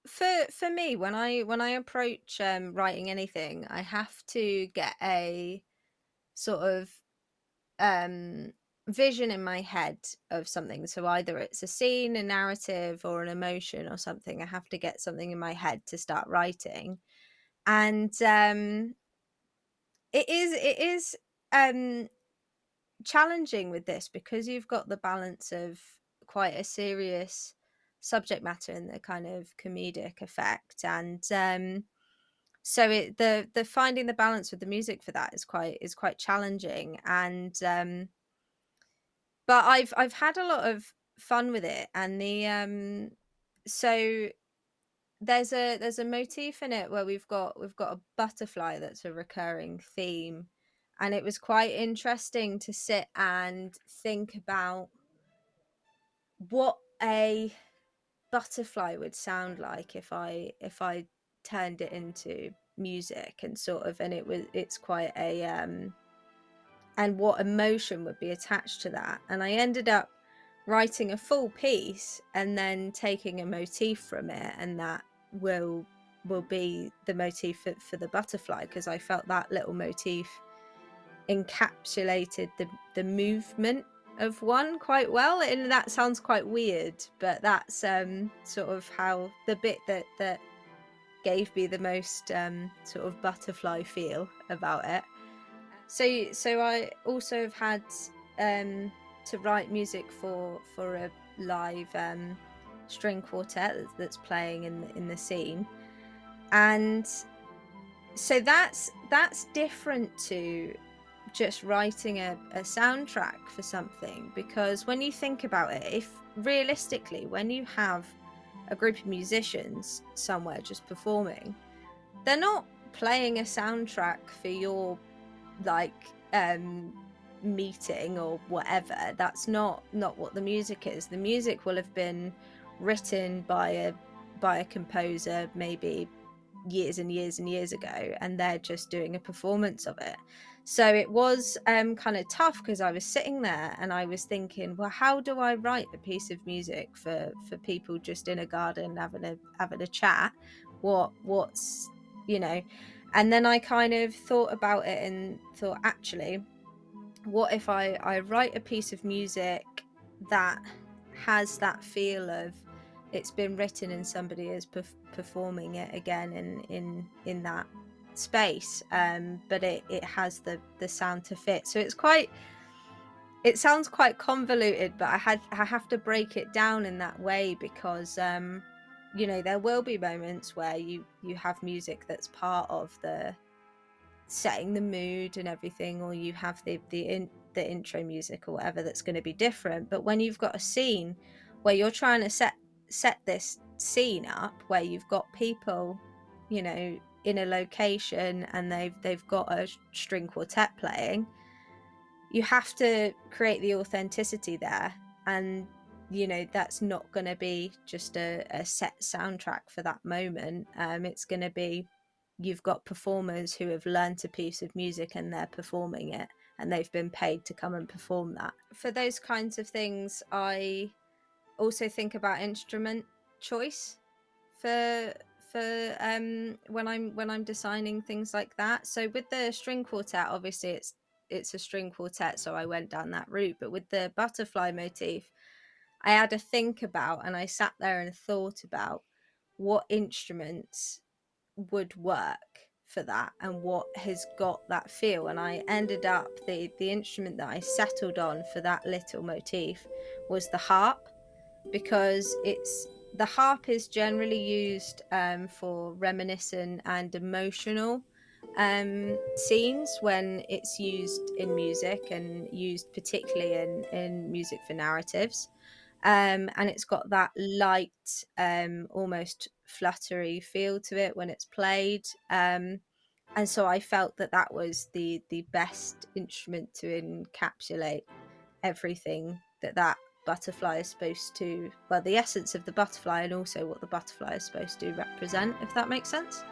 For me, when I approach writing anything, I have to get a sort of um vision in my head of something. So either it's a scene, a narrative, or an emotion or something. I have to get something in my head to start writing. And it is um challenging with this because you've got the balance of quite a serious subject matter and the kind of comedic effect. And so the finding the balance with the music for that is quite challenging. And but I've had a lot of fun with it. And so there's a motif in it where we've got a butterfly that's a recurring theme. And it was quite interesting to sit and think about what a butterfly would sound like if I turned it into music. And sort of, and it's quite a and what emotion would be attached to that. And I ended up writing a full piece and then taking a motif from it, and that will be the motif for the butterfly, because I felt that little motif encapsulated the movement of one quite well. And that sounds quite weird, but that's sort of how the bit that gave me the most sort of butterfly feel about it. So I also have had to write music for a live string quartet that's playing in the scene. And so that's different to just writing a soundtrack for something. Because when you think about it, if realistically, when you have a group of musicians somewhere just performing, they're not playing a soundtrack for your like meeting or whatever. That's not what the music is. The music will have been written by a composer maybe years and years and years ago, and they're just doing a performance of it. So it was kind of tough, because I was sitting there and I was thinking, well, how do I write a piece of music for people just in a garden having a chat? What's you know And then I kind of thought about it and thought, actually, what if I write a piece of music that has that feel of it's been written and somebody is performing it again in that space, but it has the sound to fit. So it sounds quite convoluted, but I have to break it down in that way, because there will be moments where you have music that's part of the setting the mood and everything, or you have the intro music or whatever that's going to be different. But when you've got a scene where you're trying to set this scene up, where you've got people, in a location, and they've got a string quartet playing, you have to create the authenticity there. And that's not going to be just a set soundtrack for that moment. It's going to be, you've got performers who have learnt a piece of music and they're performing it, and they've been paid to come and perform that. For those kinds of things, I also think about instrument choice for when I'm designing things like that. So with the string quartet, obviously it's a string quartet, so I went down that route. But with the butterfly motif, I had to think about, and I sat there and thought about what instruments would work for that and what has got that feel. And I ended up, the instrument that I settled on for that little motif was the harp, because the harp is generally used for reminiscent and emotional scenes when it's used in music, and used particularly in music for narratives. And it's got that light, almost fluttery feel to it when it's played. And so I felt that that was the best instrument to encapsulate everything that butterfly is supposed to, well, the essence of the butterfly, and also what the butterfly is supposed to represent, if that makes sense.